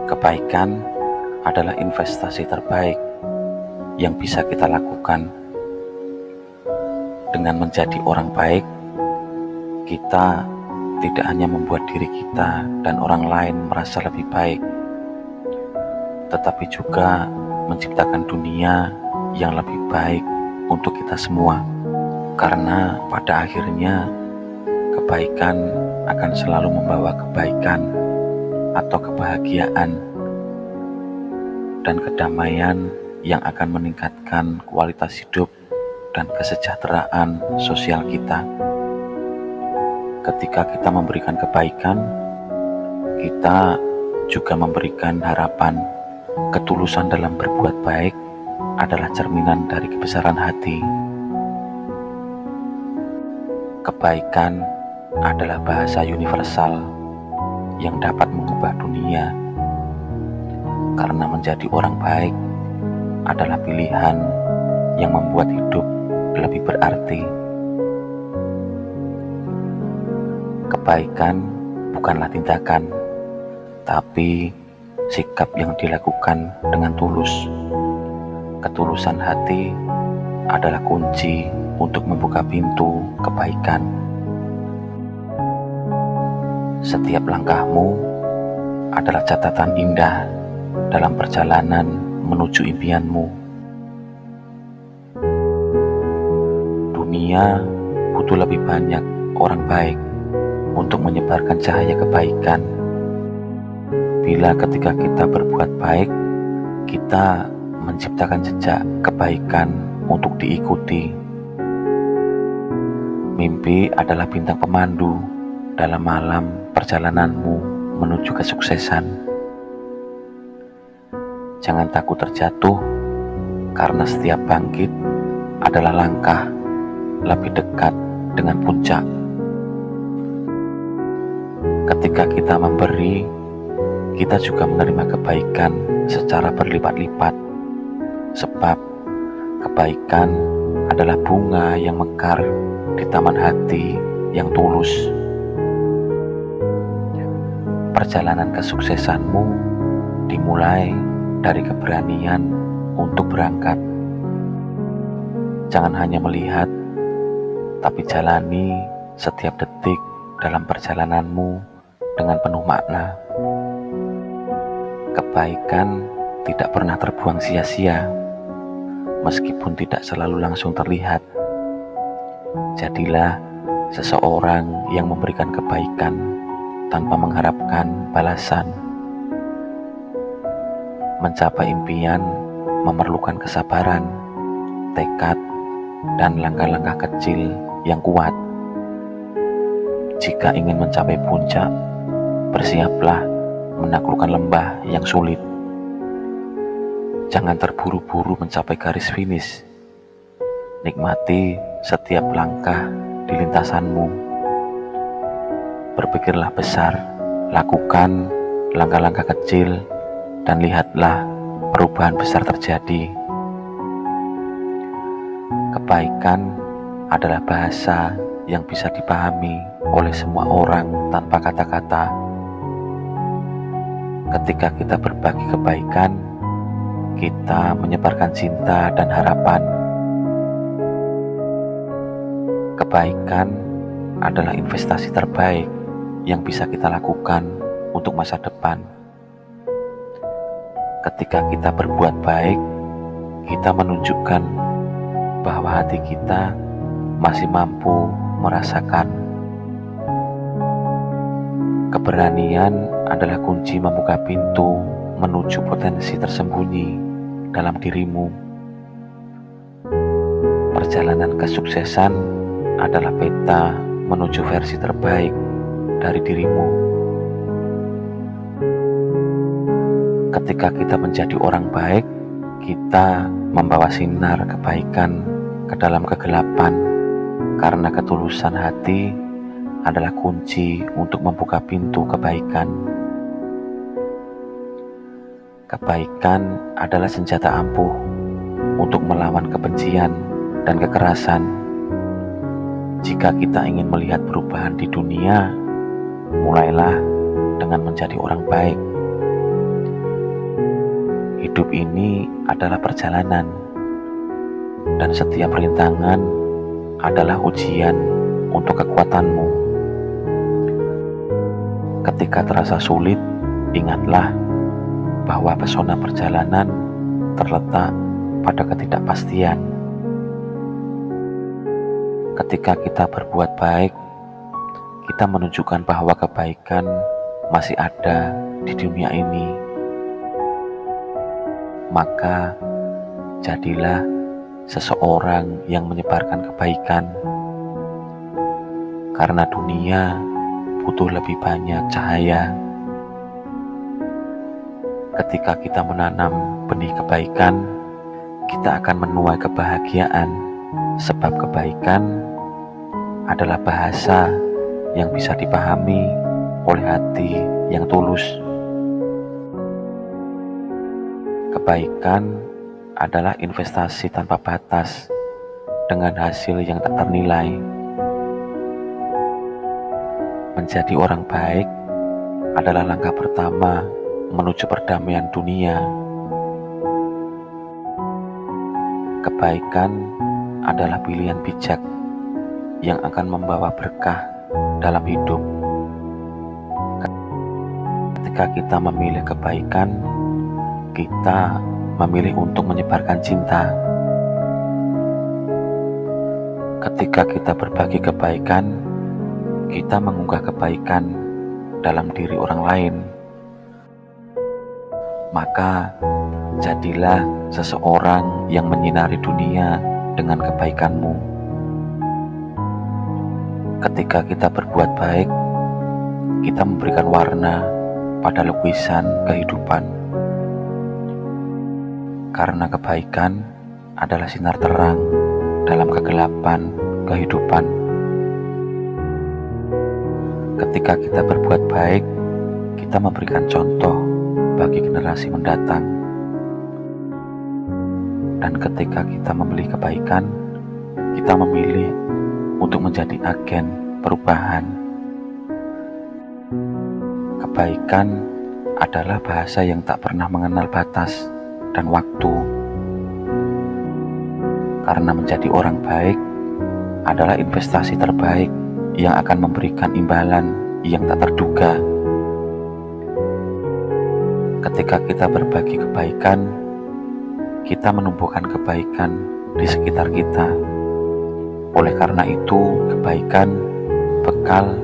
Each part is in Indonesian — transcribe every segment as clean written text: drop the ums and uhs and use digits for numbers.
Kebaikan adalah investasi terbaik yang bisa kita lakukan. Dengan menjadi orang baik, kita tidak hanya membuat diri kita dan orang lain merasa lebih baik, tetapi juga menciptakan dunia yang lebih baik untuk kita semua. Karena pada akhirnya kebaikan akan selalu membawa kebaikan atau kebahagiaan dan kedamaian yang akan meningkatkan kualitas hidup dan kesejahteraan sosial kita. Ketika kita memberikan kebaikan, kita juga memberikan harapan. Ketulusan dalam berbuat baik adalah cerminan dari kebesaran hati. Kebaikan adalah bahasa universal yang dapat mengubah dunia, karena menjadi orang baik adalah pilihan yang membuat hidup lebih berarti. Kebaikan bukanlah tindakan, tapi sikap yang dilakukan dengan tulus. Ketulusan hati adalah kunci untuk membuka pintu kebaikan. Setiap langkahmu adalah catatan indah dalam perjalanan menuju impianmu. Dunia butuh lebih banyak orang baik untuk menyebarkan cahaya kebaikan. Bila ketika kita berbuat baik, kita menciptakan jejak kebaikan untuk diikuti. Mimpi adalah bintang pemandu dalam malam perjalananmu menuju kesuksesan. Jangan takut terjatuh, karena setiap bangkit adalah langkah lebih dekat dengan puncak. Ketika kita memberi, kita juga menerima kebaikan secara berlipat-lipat, sebab kebaikan adalah bunga yang mekar di taman hati yang tulus. Perjalanan kesuksesanmu dimulai dari keberanian untuk berangkat. Jangan hanya melihat, tapi jalani setiap detik dalam perjalananmu dengan penuh makna. Kebaikan tidak pernah terbuang sia-sia, meskipun tidak selalu langsung terlihat. Jadilah seseorang yang memberikan kebaikan tanpa mengharapkan balasan. Mencapai impian memerlukan kesabaran, tekad, dan langkah-langkah kecil yang kuat. Jika ingin mencapai puncak, bersiaplah menaklukkan lembah yang sulit. Jangan terburu-buru mencapai garis finish. Nikmati setiap langkah di lintasanmu. Berpikirlah besar, lakukan langkah-langkah kecil, dan lihatlah perubahan besar terjadi. Kebaikan adalah bahasa yang bisa dipahami oleh semua orang tanpa kata-kata. Ketika kita berbagi kebaikan, kita menyebarkan cinta dan harapan. Kebaikan adalah investasi terbaik yang bisa kita lakukan untuk masa depan. Ketika kita berbuat baik, kita menunjukkan bahwa hati kita masih mampu merasakan. Keberanian adalah kunci membuka pintu menuju potensi tersembunyi dalam dirimu. Perjalanan kesuksesan adalah peta menuju versi terbaik dari dirimu. Ketika kita menjadi orang baik, kita membawa sinar kebaikan ke dalam kegelapan, karena ketulusan hati adalah kunci untuk membuka pintu kebaikan. Kebaikan adalah senjata ampuh untuk melawan kebencian dan kekerasan. Jika kita ingin melihat perubahan di dunia, mulailah dengan menjadi orang baik. Hidup ini adalah perjalanan, dan setiap rintangan adalah ujian untuk kekuatanmu. Ketika terasa sulit, ingatlah bahwa pesona perjalanan terletak pada ketidakpastian. Ketika kita berbuat baik, kita menunjukkan bahwa kebaikan masih ada di dunia ini. Maka jadilah seseorang yang menyebarkan kebaikan, karena dunia butuh lebih banyak cahaya. Ketika kita menanam benih kebaikan, kita akan menuai kebahagiaan, sebab kebaikan adalah bahasa yang bisa dipahami oleh hati yang tulus. Kebaikan adalah investasi tanpa batas dengan hasil yang tak ternilai. Menjadi orang baik adalah langkah pertama menuju perdamaian dunia. Kebaikan adalah pilihan bijak yang akan membawa berkah dalam hidup. Ketika kita memilih kebaikan, kita memilih untuk menyebarkan cinta. Ketika kita berbagi kebaikan, kita mengunggah kebaikan dalam diri orang lain. Maka jadilah seseorang yang menyinari dunia dengan kebaikanmu. Ketika kita berbuat baik, kita memberikan warna pada lukisan kehidupan. Karena kebaikan adalah sinar terang dalam kegelapan kehidupan. Ketika kita berbuat baik, kita memberikan contoh bagi generasi mendatang. Dan ketika kita memilih kebaikan, kita memilih untuk menjadi agen perubahan. Kebaikan adalah bahasa yang tak pernah mengenal batas dan waktu. Karena menjadi orang baik adalah investasi terbaik yang akan memberikan imbalan yang tak terduga. Ketika kita berbagi kebaikan, kita menumbuhkan kebaikan di sekitar kita. Oleh karena itu, kebaikan bekal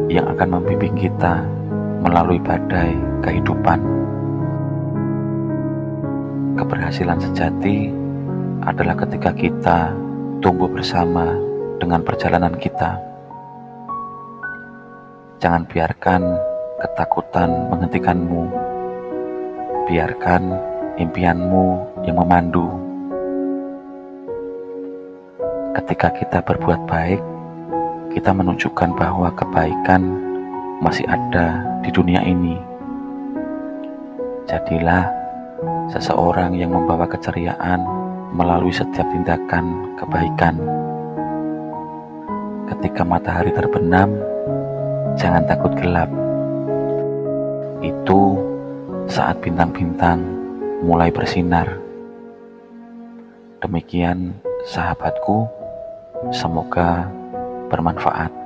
yang akan membimbing kita melalui badai kehidupan. Keberhasilan sejati adalah ketika kita tumbuh bersama dengan perjalanan kita. Jangan biarkan ketakutan menghentikanmu. Biarkan impianmu yang memandu. Ketika kita berbuat baik, kita menunjukkan bahwa kebaikan masih ada di dunia ini. Jadilah seseorang yang membawa keceriaan melalui setiap tindakan kebaikan. Ketika matahari terbenam, jangan takut gelap. Itu saat bintang-bintang mulai bersinar. Demikian sahabatku, semoga bermanfaat.